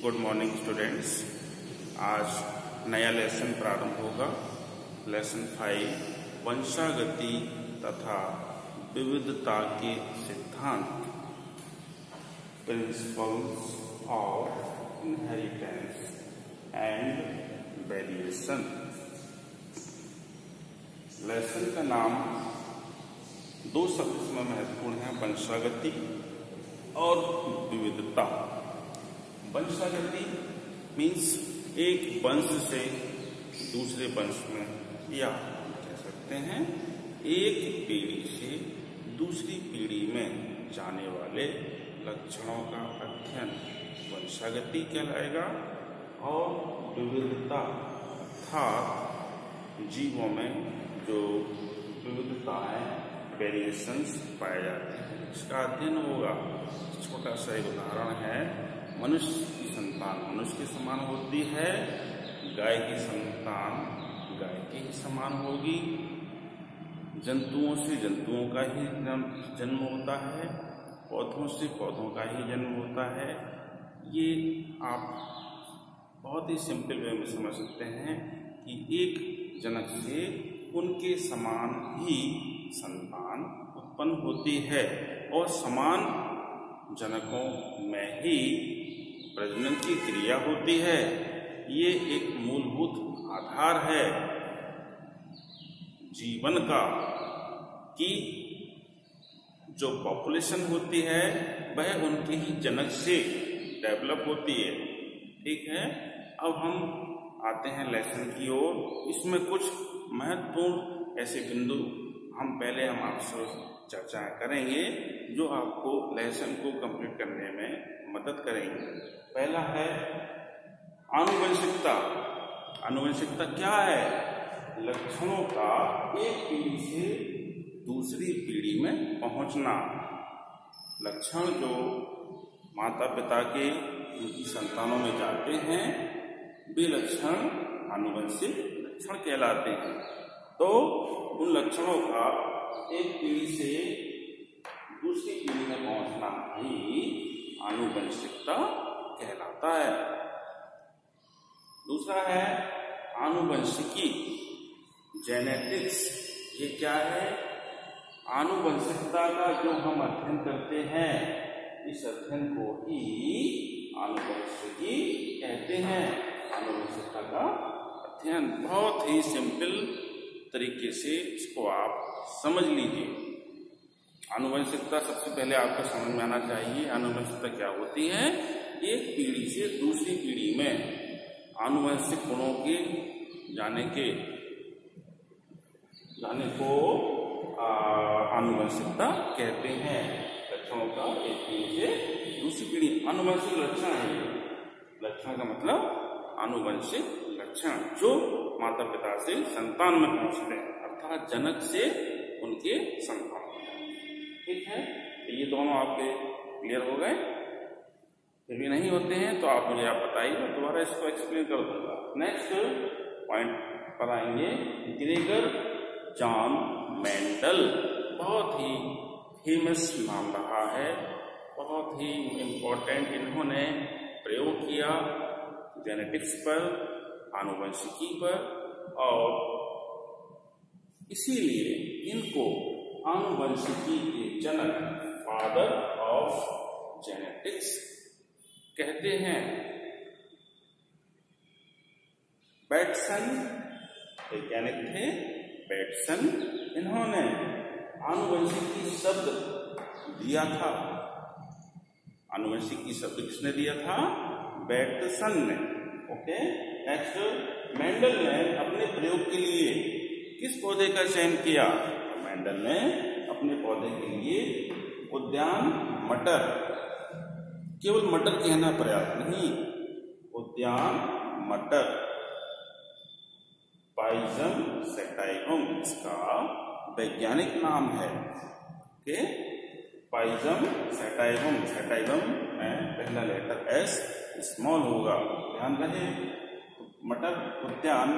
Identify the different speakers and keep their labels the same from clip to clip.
Speaker 1: Good morning students. आज नया lesson प्रारंभ होगा। लेसन 5 वंशागति तथा विविधता के सिद्धांत, principles of inheritance and variation. Lesson का नाम दो शब्द इसमें महत्वपूर्ण है, वंशागति और विविधता। वंशागति मीन्स एक वंश से दूसरे वंश में, या कह सकते हैं एक पीढ़ी से दूसरी पीढ़ी में जाने वाले लक्षणों का अध्ययन वंशागति कहलाएगा। और विविधता अर्थात जीवों में जो विविधताएं, वेरिएशंस पाए जाते हैं, इसका अध्ययन होगा। छोटा सा एक उदाहरण है, मनुष्य की संतान मनुष्य के समान होती है, गाय की संतान गाय के ही समान होगी, जंतुओं से जंतुओं का ही जन्म होता है, पौधों से पौधों का ही जन्म होता है। ये आप बहुत ही सिंपल वे में समझ सकते हैं कि एक जनक से उनके समान ही संतान उत्पन्न होती है और समान जनकों में ही प्रजनन की क्रिया होती है। ये एक मूलभूत आधार है जीवन का कि जो पॉपुलेशन होती है वह उनके ही जनक से डेवलप होती है। ठीक है, अब हम आते हैं लेसन की ओर। इसमें कुछ महत्वपूर्ण ऐसे बिंदु हम आपसे चर्चा करेंगे जो आपको लेसन को कंप्लीट करने में मदद करेंगे। पहला है आनुवंशिकता। आनुवंशिकता क्या है? लक्षणों का एक पीढ़ी से दूसरी पीढ़ी में पहुंचना। लक्षण जो माता पिता के उनकी संतानों में जाते हैं वे लक्षण आनुवंशिक लक्षण कहलाते हैं। तो उन लक्षणों का एक पीढ़ी से दूसरी पीढ़ी में पहुंचना ही आनुवंशिकता कहलाता है। दूसरा है आनुवंशिकी, जेनेटिक्स। ये क्या है? आनुवंशिकता का जो हम अध्ययन करते हैं, इस अध्ययन को ही आनुवंशिकी कहते हैं। आनुवंशिकता का अध्ययन बहुत ही सिंपल तरीके से इसको आप समझ लीजिए। आनुवंशिकता सबसे पहले आपको समझ में आना चाहिए। आनुवंशिकता क्या होती है? एक पीढ़ी से दूसरी पीढ़ी में आनुवंशिक गुणों के जाने को आनुवंशिकता कहते हैं। लक्षणों का एक पीढ़ी से दूसरी पीढ़ी, आनुवंशिक लक्षण है। लक्षण का मतलब आनुवंशिक लक्षण जो माता पिता से संतान में पहुंचते हैं, अर्थात जनक से उनके संतान। ठीक है, ये दोनों आपके क्लियर हो गए? फिर भी नहीं होते हैं तो आप मुझे बताइए, मैं दोबारा इसको एक्सप्लेन कर दूंगा। नेक्स्ट पॉइंट पर आएंगे, ग्रेगर जॉन मेंडल। बहुत ही फेमस नाम रहा है, बहुत ही इम्पोर्टेंट। इन्होंने प्रयोग किया जेनेटिक्स पर, आनुवंशिकी पर, और इसीलिए इनको आनुवंशिकी के जनक, फादर ऑफ जेनेटिक्स कहते हैं। बैटसन वैज्ञानिक थे, बैटसन। इन्होंने आनुवंशिकी शब्द दिया था। आनुवंशिकी शब्द किसने दिया था? बैटसन ने। ओके, नेक्स्ट, मेंडल ने अपने प्रयोग के लिए किस पौधे का चयन किया? मेंडल ने अपने पौधे के लिए उद्यान मटर, केवल मटर कहना पर्याप्त नहीं, उद्यान मटर, पाइजम सैटाइवम इसका वैज्ञानिक नाम है। ओके, पाइजम सैटाइवम। सैटाइवम में पहला लेटर एस स्मॉल होगा, ध्यान रहे। मटर उद्यान,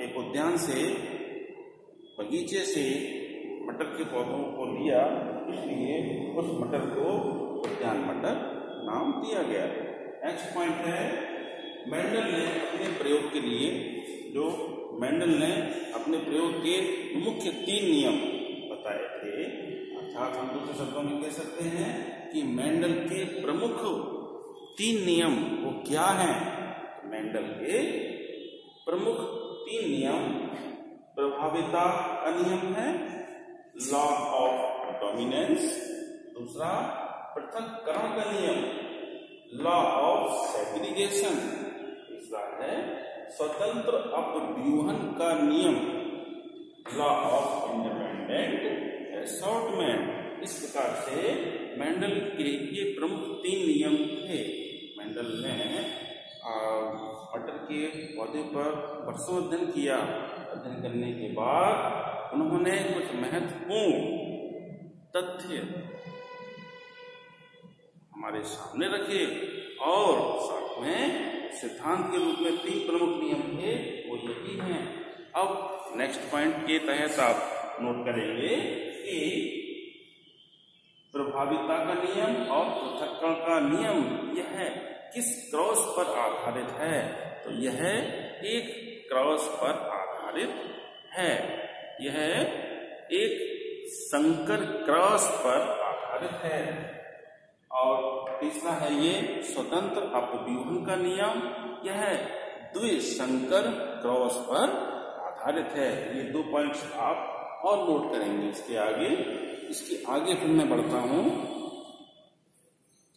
Speaker 1: एक उद्यान से, बगीचे से मटर के पौधों को लिया, इसलिए उस मटर को उद्यान मटर नाम दिया गया। नेक्स्ट पॉइंट है, मेंडल ने अपने प्रयोग के लिए, जो मेंडल ने अपने प्रयोग के मुख्य 3 नियम बताए थे, अर्थात हम दूसरे शब्दों में कह सकते हैं कि मेंडल के प्रमुख 3 नियम वो क्या हैं? मेंडल के प्रमुख 3 नियम, प्रभाविता का नियम है, लॉ ऑफ डोमिनेंस, दूसरा पृथक्करण का नियम, लॉ ऑफ सेग्रीगेशन, तीसरा है स्वतंत्र अपव्यूहन का नियम, लॉ ऑफ इंडिपेंडेंट असॉर्टमेंट। इस प्रकार से मेंडल के ये प्रमुख 3 नियम थे। मेंडल ने मटर के पौधे पर वर्षों अध्ययन किया। अध्ययन करने के बाद उन्होंने कुछ महत्वपूर्ण तथ्य हमारे सामने रखे और साथ में सिद्धांत के रूप में 3 प्रमुख नियम थे, वो यही हैं। अब नेक्स्ट पॉइंट के तहत आप नोट करेंगे कि प्रभाविता का नियम और पृथक्करण का नियम यह किस क्रॉस पर आधारित है? तो यह एक क्रॉस पर आधारित है, यह एक संकर क्रॉस पर आधारित है। और तीसरा है ये स्वतंत्र अपव्यूहन का नियम, यह द्विसंकर क्रॉस पर आधारित है। ये 2 पॉइंट्स आप और नोट करेंगे। इसके आगे फिर मैं बढ़ता हूं।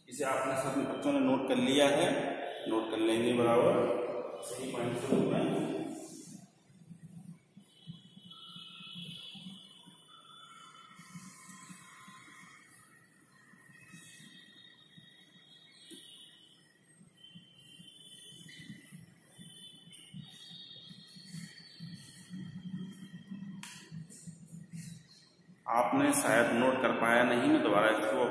Speaker 1: इसे आपने सब बच्चों ने नोट कर लिया है, नोट कर लेंगे बराबर सही पॉइंट के रूप में। आपने शायद नोट कर पाया नहीं, मैं दोबारा इसको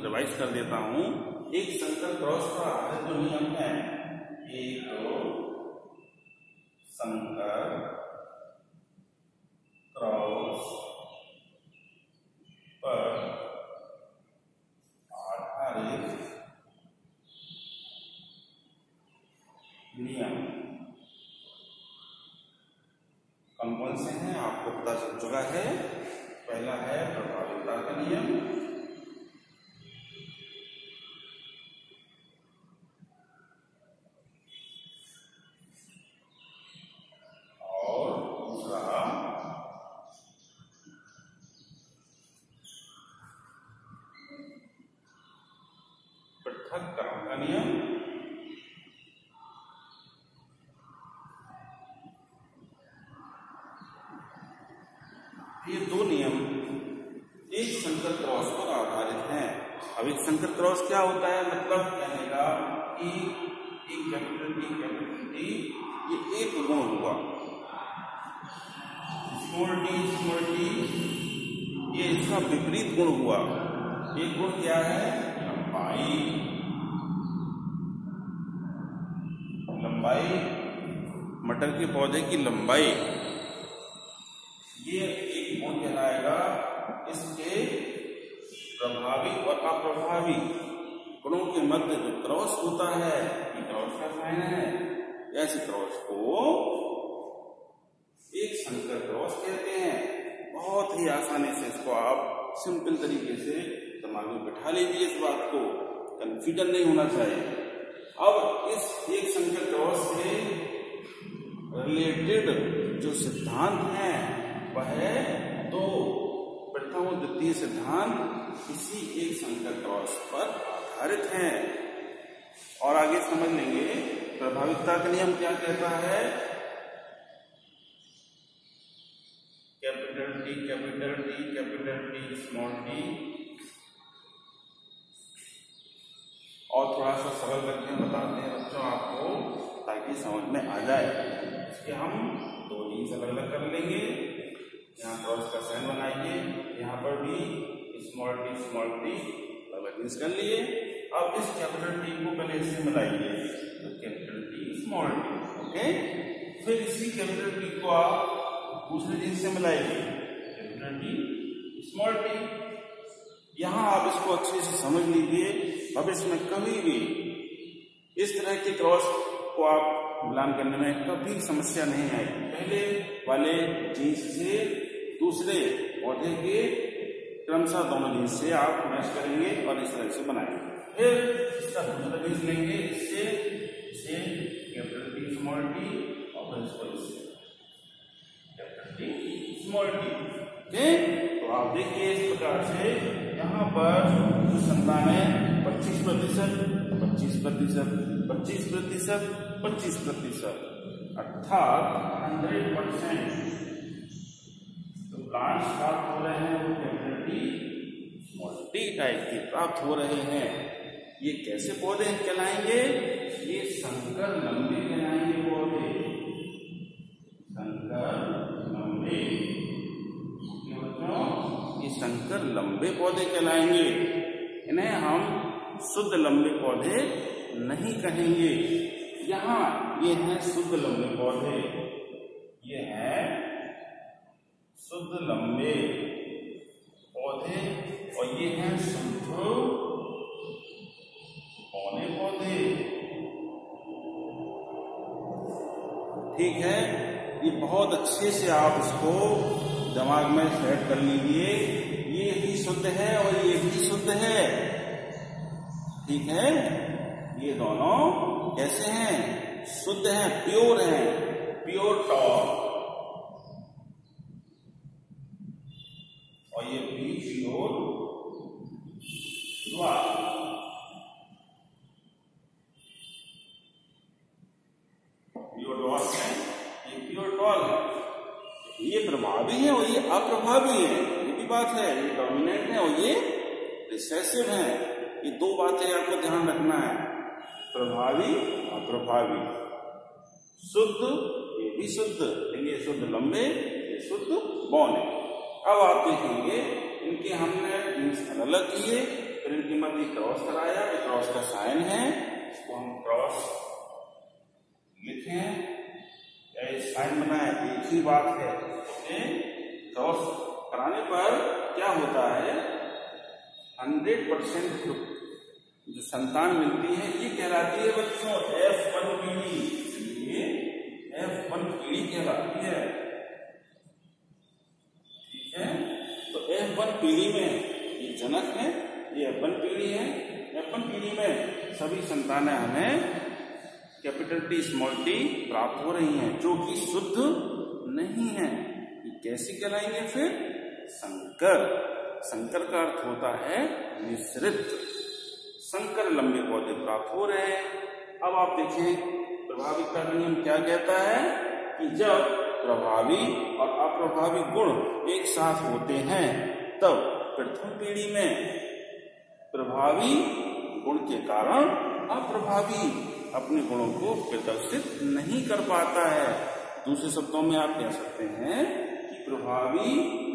Speaker 1: रिवाइज कर देता हूं। एक संकर क्रॉस पर आधारित जो नियम है, एक संकर क्रॉस पर आधारित नियम कौन से हैं आपको पता चल चुका है। पहला है प्रभाविता का नियम, और दूसरा पृथक्करण का नियम। ये 2 नियम एक संकर क्रॉस पर आधारित हैं। अब एक संकर क्रॉस क्या होता है? मतलब कहने का कि एक कैपिटल टी ये एक गुण हुआ, स्मॉल टी ये इसका विपरीत गुण हुआ। एक गुण क्या है? लंबाई, मटर के पौधे की लंबाई, ये एक गुण कहलाएगा। इसके प्रभावी और अप्रभावी गुणों के मध्य जो क्रॉस होता है, ये क्रॉस का साइन है। ऐसे क्रॉस को एक संकर क्रॉस कहते हैं। बहुत ही आसानी से इसको आप सिंपल तरीके से दिमाग में बिठा लीजिए, इस बात को कंफ्यूजन नहीं होना चाहिए। अब इस एक संकर क्रॉस से रिलेटेड जो सिद्धांत है वह 2 प्रथम और द्वितीय सिद्धांत इसी एक संकर क्रॉस पर आधारित हैं। और आगे समझ लेंगे प्रभाविता का नियम क्या कहता है। कैपिटल टी स्मॉल टी, और थोड़ा सा सरल करके बताते हैं बच्चों आपको, ताकि समझ में आ जाए। इसके हम 2 रीज अलग अलग कर लेंगे। यहाँ क्रॉस का साइन बनाइए, यहाँ पर भी स्मॉल टी अलग यूज कर लिए। अब इस कैपिटल टी को पहले इससे मिलाइए, तो capital T small T, okay. फिर इसी कैपिटल टी को आप दूसरे चीज से मिलाइए, कैपिटल टी स्मॉल टी। यहाँ आप इसको अच्छे से समझ लीजिए। भविष्य में कभी भी इस तरह के क्रॉस को आप मिलान करने में कभी समस्या नहीं आएगी। पहले वाले जीन्स से दूसरे पौधे के क्रमशः दोनों जीन्स से आप मैच करेंगे और इस तरह से बनाएंगे। फिर इसका दूसरा बीज लेंगे, इससे कैपिटल टी स्मॉल टी और इसको इससे कैपिटल टी स्मॉल टी। तो आप देखिए इस प्रकार से यहाँ पर जो संतान है 25%, 25%, 25%, 25%, अर्थात 100% तो प्लांट्स प्राप्त हो रहे हैं वो capital T small T type के प्राप्त हो रहे हैं। ये कैसे पौधे कहलाएंगे? ये संकर लंबे कहलाएंगे पौधे, संकर लंबे। ये संकर लंबे पौधे कहलाएंगे। इन्हें हम शुद्ध लंबे पौधे नहीं कहेंगे। यहाँ ये हैं शुद्ध लंबे पौधे, ये हैं शुद्ध लंबे पौधे और ये हैं शुद्ध पौने पौधे। ठीक है, ये बहुत अच्छे से आप इसको दिमाग में सेट कर लीजिए। ये भी शुद्ध है और ये भी शुद्ध है। ठीक है, ये दोनों कैसे हैं? शुद्ध हैं, प्योर हैं, प्योर टॉल। और ये भी प्योर द्वार। ये प्रभावी है और ये अप्रभावी है, ये भी बात है। ये डोमिनेंट है और ये रिसेसिव है। ये दो बातें आपको ध्यान रखना है, प्रभावी अप्रभावी। शुद्ध ये भी शुद्ध, ये शुद्ध लंबे, ये शुद्ध बौने। अब आप देखेंगे इनके हमने जीन्स अलग किए, फिर इनकी मध्य क्रॉस कराया। ये क्रॉस का साइन है, इसको हम क्रॉस लिखें, साइन बनाए, एक ही बात है। क्रॉस कराने पर क्या होता है? 100% जो संतान मिलती है ये कहलाती है बच्चों F1 पीढ़ी। ये F1 पीढ़ी कहलाती है। ठीक है, तो F1 पीढ़ी में ये जनक है, ये F1 पीढ़ी है। F1 पीढ़ी में सभी संतानें हमें कैपिटल टी स्मॉल टी प्राप्त हो रही हैं, जो कि शुद्ध नहीं है। ये कैसी कहलाएंगे फिर? संकर। संकर का अर्थ होता है मिश्रित। संकर लंबे पौधे प्राप्त हो रहे हैं। अब आप देखिए प्रभावी का नियम क्या कहता है कि जब प्रभावी और अप्रभावी गुण एक साथ होते हैं तब प्रथम पीढ़ी में प्रभावी गुण के कारण अप्रभावी अपने गुणों को प्रदर्शित नहीं कर पाता है। दूसरे शब्दों में आप कह सकते हैं कि प्रभावी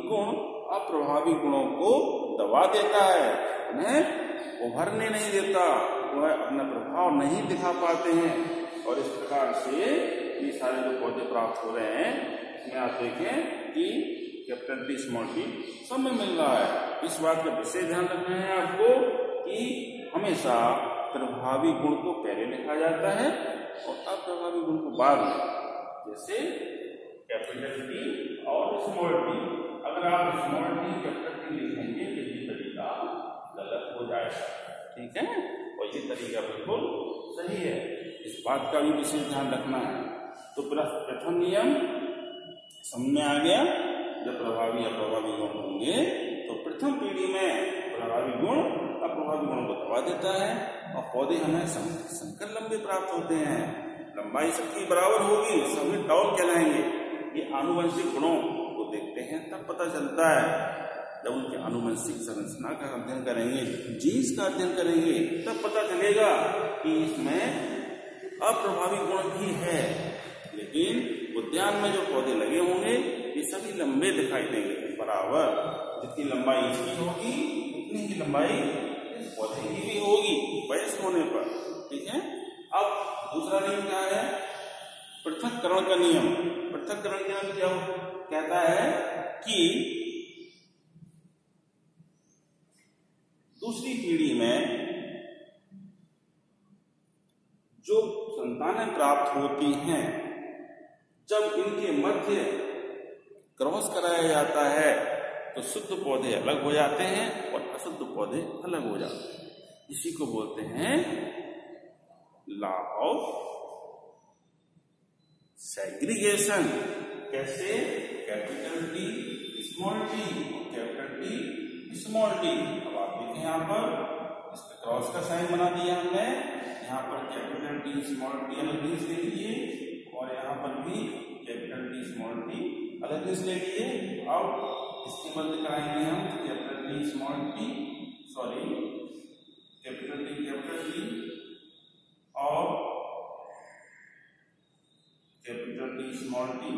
Speaker 1: गुण अप्रभावी गुणों को दबा देता है, उन्हें उभरने नहीं देता, वह अपना प्रभाव नहीं दिखा पाते हैं। और इस प्रकार से ये सारे जो पौधे प्राप्त हो रहे हैं इसमें आप देखें कि कैपिटल टी स्मॉल टी सब में मिल रहा है। इस बात का विशेष ध्यान रखना है आपको कि हमेशा प्रभावी गुण को पहले लिखा जाता है और अप्रभावी गुण को बाद में, जैसे कैपिटल टी और स्मॉल टी। अगर आप स्मॉल टी कैपिटल टी लिखेंगे तो ये तरीका गलत हो जाएगा। ठीक है, और ये तरीका बिल्कुल सही है, इस बात का भी विशेष ध्यान रखना है। तो प्रथम नियम समझ में आ गया। जब प्रभावी अप्रभावी गुण होंगे तो प्रथम पीढ़ी में प्रभावी गुण अप्रभावी गुणों को दबा देता है और पौधे हमें संकर लंबे प्राप्त होते हैं। लंबाई सबकी बराबर होगी, सभी टॉल कहलाएंगे। ये आनुवंशिक गुणों को देखते हैं तब पता चलता है। जब उनके आनुवंशिक संरचना का अध्ययन करेंगे, जीन्स का अध्ययन करेंगे, तब पता चलेगा कि इसमें अप्रभावी गुण भी है। लेकिन उद्यान में जो पौधे लगे होंगे ये सभी लंबे दिखाई देंगे बराबर। जितनी लंबाई इसकी होगी उतनी ही लंबाई इस पौधे की भी होगी वयस्क होने पर। ठीक है, अब दूसरा नियम क्या है? पृथक्करण का नियम। पृथक्करण का नियम क्या कहता है कि दूसरी पीढ़ी में जो संतानें प्राप्त होती हैं जब इनके मध्य क्रॉस कराया जाता है तो शुद्ध पौधे अलग हो जाते हैं और अशुद्ध पौधे अलग हो जाते हैं। इसी को बोलते हैं लॉ ऑफ सेग्रीगेशन। कैसे? Capital T small T, capital T small T. अब आप देखें यहाँ पर इसका क्रॉस का साइन बना दिया हमने। यहाँ पर कैपिटल टी स्मॉल टी अलग लीज ले लिए और यहाँ पर भी कैपिटल टी स्मॉल टी अलग लीज ले लिए। अब इसके मध्य कराएंगे हम capital T small T, sorry capital T और कैपिटल टी स्मॉल टी।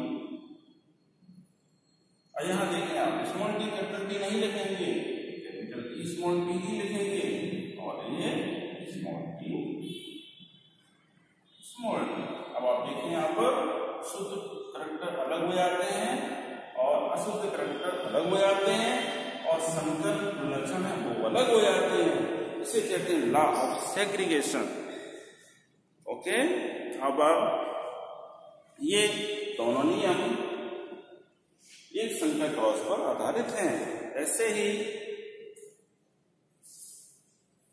Speaker 1: और यहाँ देखें आप स्मॉल टी कैपिटल टी नहीं लिखेंगे, कैपिटल टी स्मॉल टी ही लिखेंगे और ये स्मॉल टी स्मॉल टी। अब आप देखें यहाँ पर शुद्ध करैक्टर अलग हो जाते हैं और अशुद्ध करैक्टर अलग हो जाते हैं और संकर जो लक्षण है वो अलग हो जाते हैं। इसे कहते हैं लॉ ऑफ सेग्रीगेशन। ओके, अब ये दोनों नियम एक संख्या क्रॉस पर आधारित हैं। ऐसे ही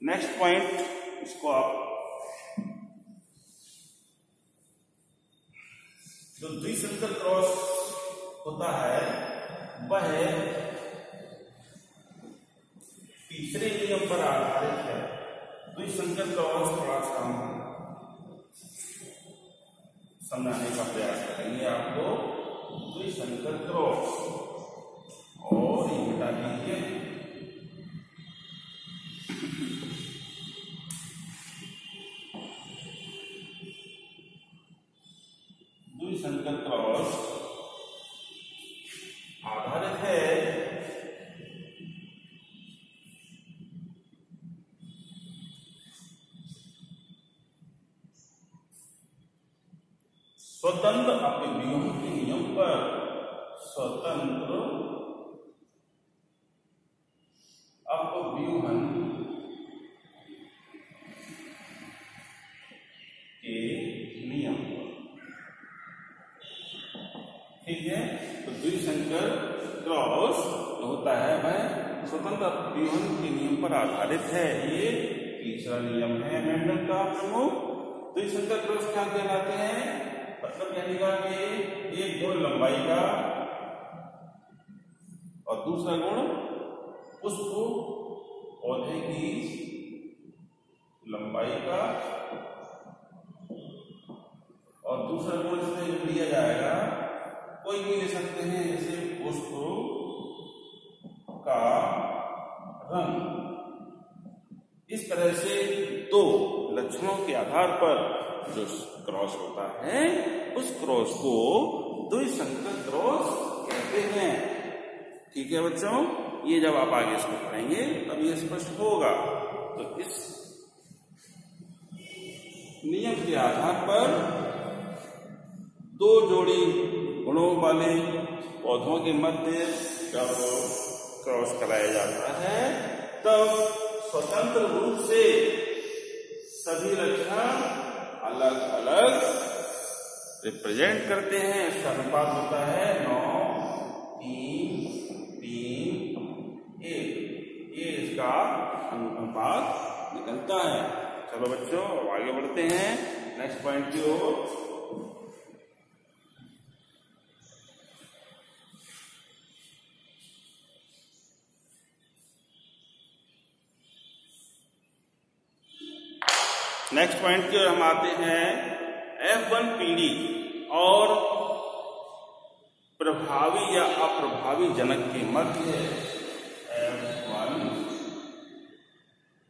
Speaker 1: नेक्स्ट पॉइंट, इसको आप जो द्विसंकर क्रॉस होता है वह तीसरे नियम पर आधारित है। द्विसंकर क्रॉस थोड़ा सा समझाने का प्रयास करेंगे आपको। द्विसंकर क्रॉस और ये बता दीजिए द्विसंकर क्रॉस आधारित है स्वतंत्र अपव्यूह के नियम पर। स्वतंत्र अपव्यूहन के नियम पर। ठीक है, तो द्विसंकर क्रॉस जो होता है वह स्वतंत्र अपव्यूहन के नियम पर आधारित है। ये तीसरा नियम है मेंडल का प्रमुख। द्विसंकर क्रॉस क्या कहलाते हैं? मतलब कहने का कि एक गुण लंबाई का और दूसरा गुण पुष्प पौधे की लंबाई का और दूसरा गुण इसमें जो लिया जाएगा कोई भी ले सकते हैं, जैसे पुष्प का रंग। इस तरह से दो लक्षणों के आधार पर जो क्रॉस होता है उस क्रॉस को द्विसंकर क्रॉस कहते हैं। ठीक है बच्चों, ये जब आप आगे इसको पढ़ेंगे तब ये स्पष्ट होगा। तो इस नियम के आधार पर दो जोड़ी गुणों वाले पौधों के मध्य जब क्रॉस कराया जाता है तब स्वतंत्र रूप से सभी लक्षण अलग अलग रिप्रेजेंट करते हैं। इसका अनुपात होता है 9, 3, 3, 1। ये इसका अनुपात निकलता है। चलो बच्चों अब आगे बढ़ते हैं नेक्स्ट पॉइंट की ओर। नेक्स्ट पॉइंट की ओर हम आते हैं। F1 पीढ़ी और प्रभावी या अप्रभावी जनक के मध्य F1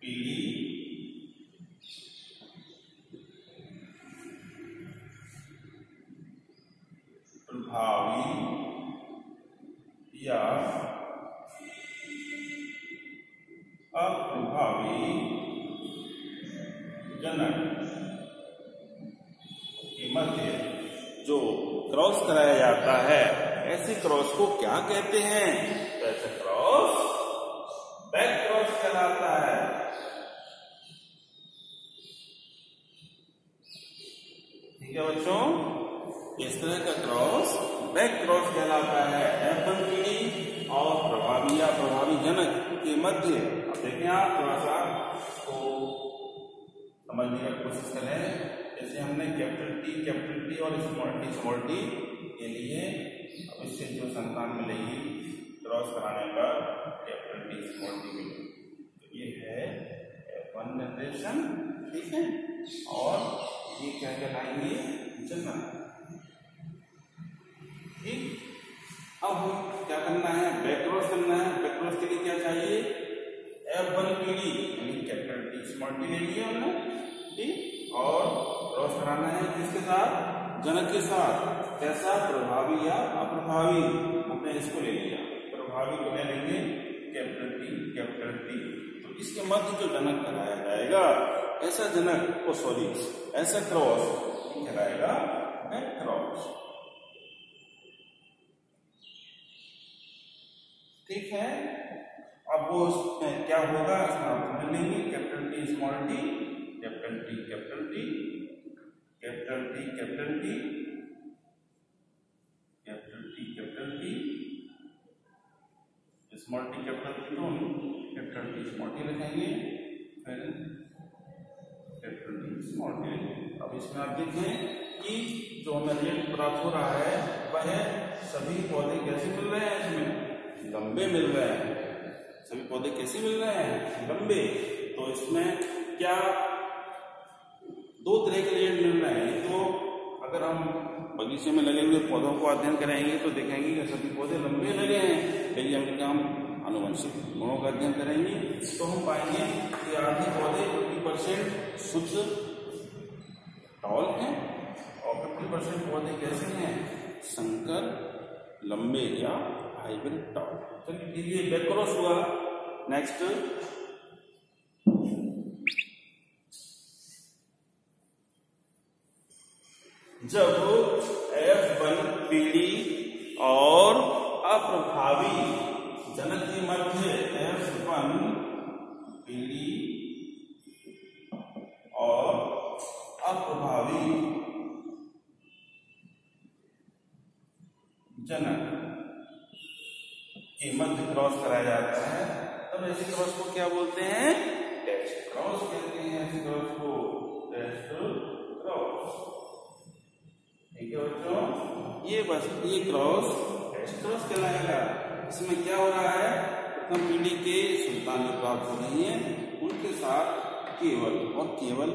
Speaker 1: पीढ़ी प्रभावी या अप्रभावी जनक के मध्य जो क्रॉस कराया जाता है ऐसे क्रॉस को क्या कहते हैं? तो ऐसे क्रॉस बैक क्रॉस कहलाता है। इस तरह का क्रॉस बैक क्रॉस कहलाता है। F1 पीढ़ी और प्रभावी या प्रभावी जनक के मध्य। अब देखें आप थोड़ा सा तो समझने की कोशिश करें। जैसे हमने कैपिटल टी और स्मॉल टी के लिए, अब इससे जो संतान मिलेगी क्रॉस कराने का कैपिटल टी स्मॉल टी मिलेगी, तो ये है F1 जनरेशन, ठीक है। और ये क्या कहलाएंगे, जनक, ठीक। अब हम क्या करना है, बैक क्रॉस करना है। बैक क्रॉस के लिए क्या चाहिए, F1 पीढ़ी यानी कैपिटल टी स्मॉल टी ले लिया हमने, ठीक। और क्रॉस कराना है किसके साथ, जनक के साथ। कैसा, प्रभावी या अप्रभावी, हमने इसको ले लिया। प्रभावी को ले लेंगे कैपिटल टी। तो इसके मध्य जो जनक कराया जाएगा, ऐसा जनक को ऐसा क्रॉस कहलाएगा बैक क्रॉस, ठीक है। अब वो क्या होगा, इसमें आप समझ लेंगे। Capital T small T, capital T capital T, capital T capital T, capital T capital T, small T capital T, दोनों कैपिटल टी स्मॉल टी लिखेंगे, फिर कैपिटल टी स्मॉल टी लिखेंगे। अब इसमें आप देखें कि जो हमें रिजल्ट प्राप्त हो रहा है वह सभी पौधे कैसे मिल रहे हैं, इसमें लंबे मिल रहे हैं। सभी पौधे कैसे मिल रहे हैं, लंबे। तो इसमें क्या दो तरह के रिजल्ट मिल रहे हैं। तो अगर हम बगीचे में लगे हुए पौधों को अध्ययन करेंगे तो देखेंगे कि सभी पौधे लंबे लगे हैं। यदि हम आनुवंशिक गुणों का अध्ययन करेंगे तो हम पाएंगे कि आधे पौधे 50% शुद्ध टॉल हैं और 50% पौधे कैसे हैं, संकर, लंबे या हाइब्रिड टॉल। चलिए ये बैक क्रॉस हुआ। नेक्स्ट, जब F1 पीढ़ी और अप्रभावी जनक के मध्य, F1 पीढ़ी और अप्रभावी जनक के मध्य क्रॉस कराया जाता है, तब ऐसे क्रॉस को क्या बोलते हैं, टेस्ट क्रॉस कहते हैं। ऐसे क्रॉस को टेस्ट क्रॉस, ठीक है बच्चों। ये क्रॉस टेस्ट क्रॉस कहलाएगा। इसमें क्या हो रहा है, प्रथम पीढ़ी के संतान जो प्राप्त हो रही है उनके साथ केवल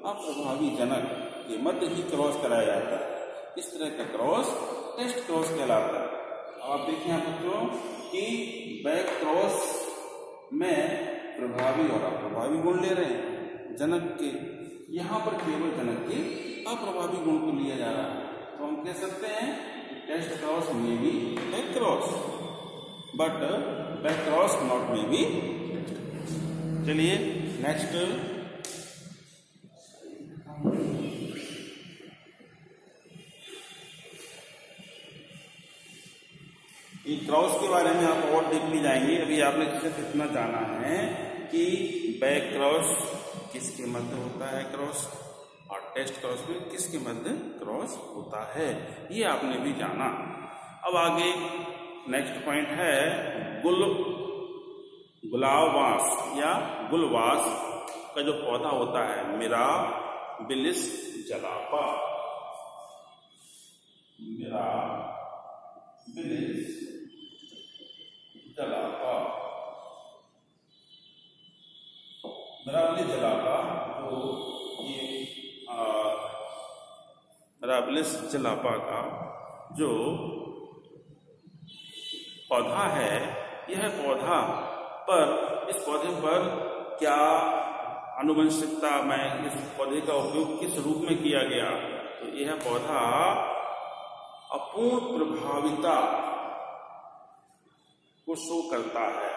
Speaker 1: अप्रभावी जनक के मध्य ही क्रॉस कराया जाता है। इस तरह का क्रॉस टेस्ट क्रॉस कहलाता है। अब आप देखिए यहाँ बच्चों कि बैक क्रॉस में प्रभावी और अप्रभावी गुण ले रहे हैं जनक के, यहाँ पर केवल जनक के अप्रभावी गुण को लिया जा रहा है। तो हम कह सकते हैं टेस्ट क्रॉस में भी back cross, but back cross not में भी। चलिए नेक्स्ट, ये क्रॉस के बारे में आप और डीपली जाएंगे। अभी आपने सिर्फ इतना जाना है कि बैक क्रॉस किसके मध्य होता है क्रॉस, और टेस्ट क्रॉस में किसके मध्य क्रॉस होता है, ये आपने भी जाना। अब आगे नेक्स्ट पॉइंट है गुलाबवास या गुलवास का जो पौधा होता है, मिराबिलिस जलापा, मिराबिलिस जलापा, मिराबिलिस जलापा, तो ये मिराबिलिस जलापा का जो पौधा है, यह पौधा पर, इस पौधे पर क्या आनुवंशिकता में इस पौधे का उपयोग किस रूप में किया गया, तो यह पौधा अपूर्ण प्रभाविता को शो करता है।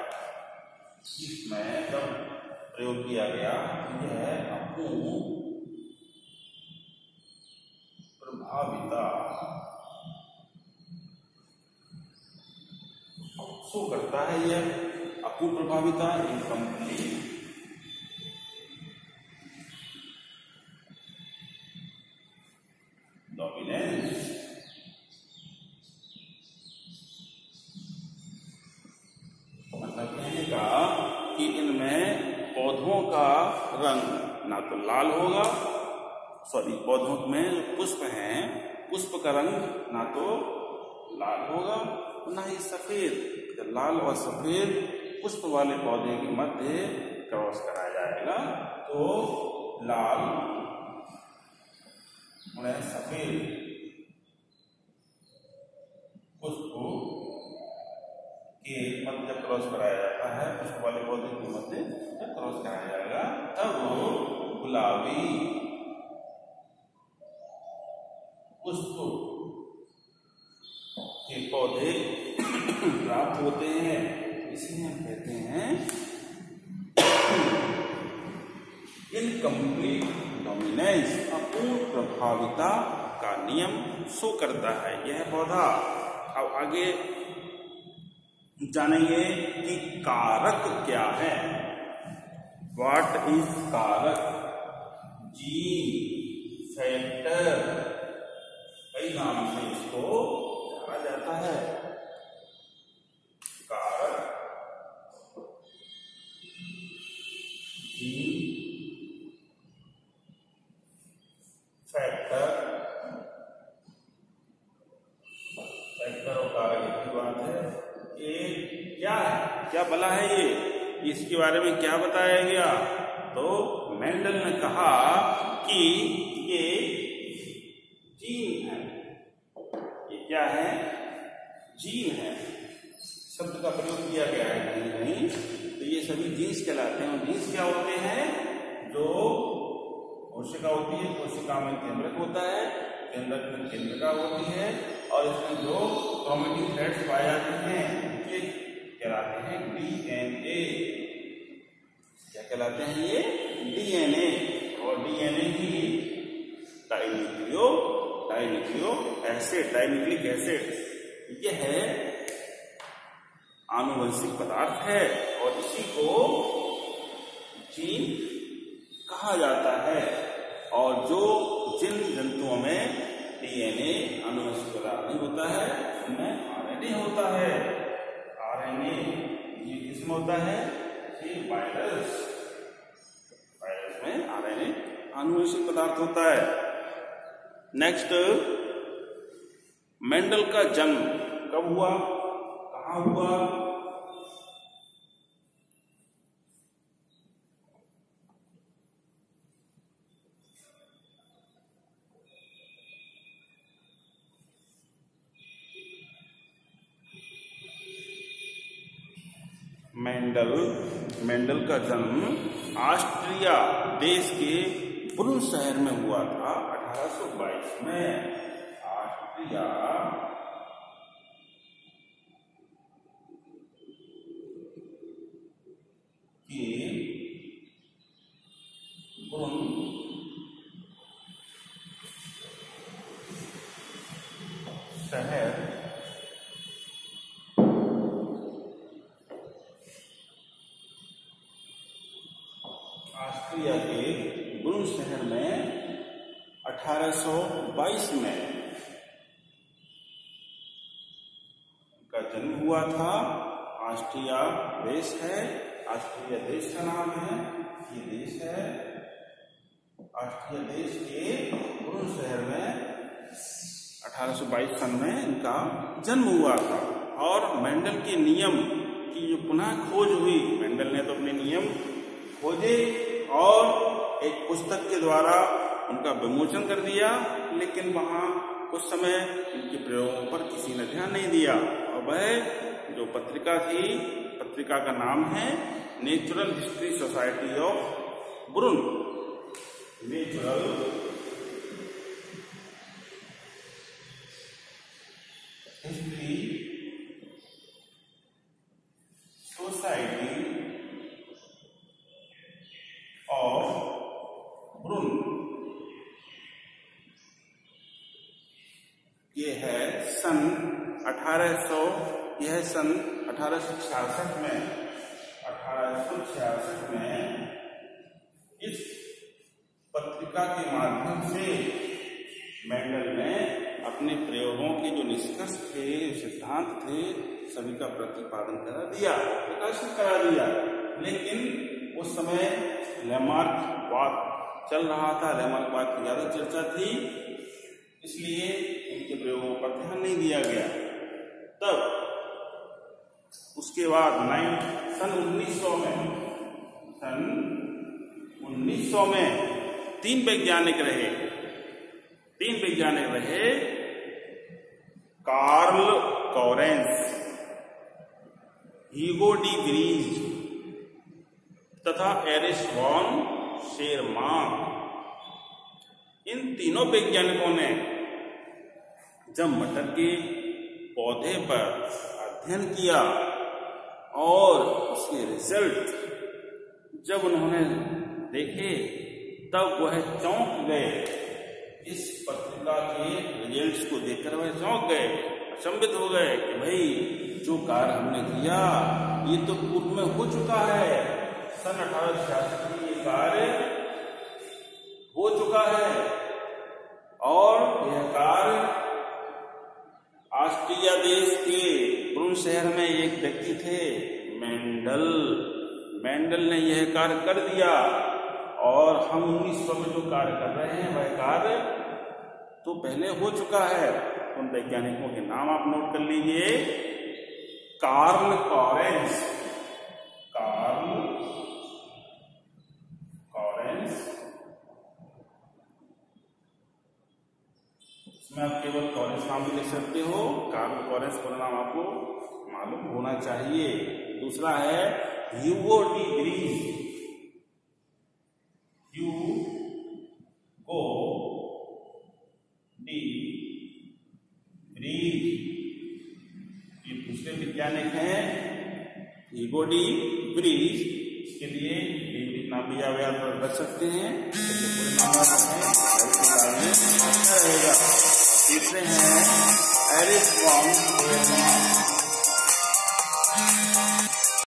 Speaker 1: इसमें जब प्रयोग किया गया यह अपूर्ण प्रभाविता शो करता है। यह अपूर्ण प्रभाविता, इनकम्प्लीट डोमिनेंस, लाल होगा, सॉरी पौधों में जो पुष्प हैं पुष्प का रंग ना तो लाल होगा ना ही सफेद। लाल और सफेद पुष्प वाले पौधे के मध्य क्रॉस कराया जाएगा तो लाल और सफेद पुष्प के मध्य जब क्रॉस कराया जाता है, पुष्प वाले पौधे के मध्य जब क्रॉस कराया जाएगा तब गुलाबी पुष्प के पौधे प्राप्त होते हैं। इसे हम कहते हैं इनकम्प्लीट डोमिनेंस, अपूर्ण प्रभाविता का नियम शो करता है यह पौधा। अब आगे जानेंगे कि कारक क्या है। व्हाट इज कारक? जीन, फैक्टर, कई नाम से इसको जाना जाता है। कारक, जीन, फैक्टर और कारक एक ही बात है। ये क्या है, क्या भला है ये, इसके बारे में क्या बताया गया? तो मेंडल ने कहा कि ये जीन है। ये क्या है? जीन है। शब्द का प्रयोग किया गया है कहीं कहीं, तो ये सभी जीन्स कहलाते हैं। और जीन्स क्या होते हैं? जो कोशिका होती है, कोशिका में केंद्रक होता है, केंद्रक में केंद्रिका होती है और इसमें जो क्रोमेटिन थ्रेड्स पाए जाते हैं ये कहलाते हैं डीएनए। क्या कहलाते हैं ये? डीएनए। और डीएनए ही डाइन्यूक्लिक एसिड यह है आनुवंशिक पदार्थ है और इसी को जीन कहा जाता है। और जो जिन जंतुओं में डीएनए आनुवंशिक पदार्थ नहीं होता है उनमें आरएनए होता है। आरएनए ये किसमें होता है? ये वायरस में आरएनए आनुवंशिक पदार्थ होता है। नेक्स्ट, मेंडल का जन्म कब हुआ, कहाँ हुआ? मेंडल का जन्म ऑस्ट्रिया देश के ब्रुन शहर में हुआ था 1822 में। ऑस्ट्रिया के ब्रुन शहर ऑस्ट्रिया के ब्रुन शहर में 1822 में का जन्म हुआ था। ऑस्ट्रिया देश है, ऑस्ट्रिया देश का नाम है, ये देश है। ऑस्ट्रिया देश के ब्रुन शहर में 1822 सन में इनका जन्म हुआ था। और मेंडल के नियम की जो पुनः खोज हुई, मेंडल ने तो अपने नियम खोजे और एक पुस्तक के द्वारा उनका विमोचन कर दिया, लेकिन वहां कुछ समय इनके प्रयोगों पर किसी ने ध्यान नहीं दिया। और वह जो पत्रिका थी, पत्रिका का नाम है natural history society of Brunn. Natural history society of Brunn, ये है सन 1866 में इस पत्रिका के माध्यम से मेंडल ने अपने प्रयोगों के जो निष्कर्ष थे, सिद्धांत थे, सभी का प्रतिपादन करा दिया, प्रकाशित करा दिया। लेकिन उस समय लैमार्क चल रहा था, रहमान इकबाल की ज्यादा चर्चा थी, इसलिए इनके प्रयोगों पर ध्यान नहीं दिया गया। तब उसके बाद सन 1900 में तीन वैज्ञानिक रहे, Karl Lawrence, Hugo de Vries तथा एरिस वॉन शेरमार्क। इन तीनों वैज्ञानिकों ने जब मटर के पौधे पर अध्ययन किया और उसके रिजल्ट जब उन्होंने देखे तब वह चौंक गए। इस पत्रिका के रिजल्ट्स को देखकर वह चौंक गए, अचंभित हो गए कि भाई जो कार्य हमने किया ये तो पूर्व में हो चुका है। सन 1866 में ये कार्य हो चुका है और यह कार्य ऑस्ट्रिया देश के ब्रून शहर में एक व्यक्ति थे मेंडल ने यह कार्य कर दिया। और हम 1900 में जो कार्य कर रहे हैं वह कार्य तो पहले हो चुका है। उन वैज्ञानिकों के नाम आप नोट कर लीजिए। कार्ल लॉरेंस, इसमें आप केवल लॉरेंस नाम भी लिख सकते हो, कार्ल लॉरेंस पूरा नाम आपको मालूम होना चाहिए। दूसरा है ह्यूगो डी व्रीज, ये दूसरे वैज्ञानिक हैं ह्यूगो डी व्रीज। इसके लिए नाम भी आप रख सकते हैं, पूरे नाम अच्छा रहेगा। तीसरे हैं एरिस वॉन शेरमार्क।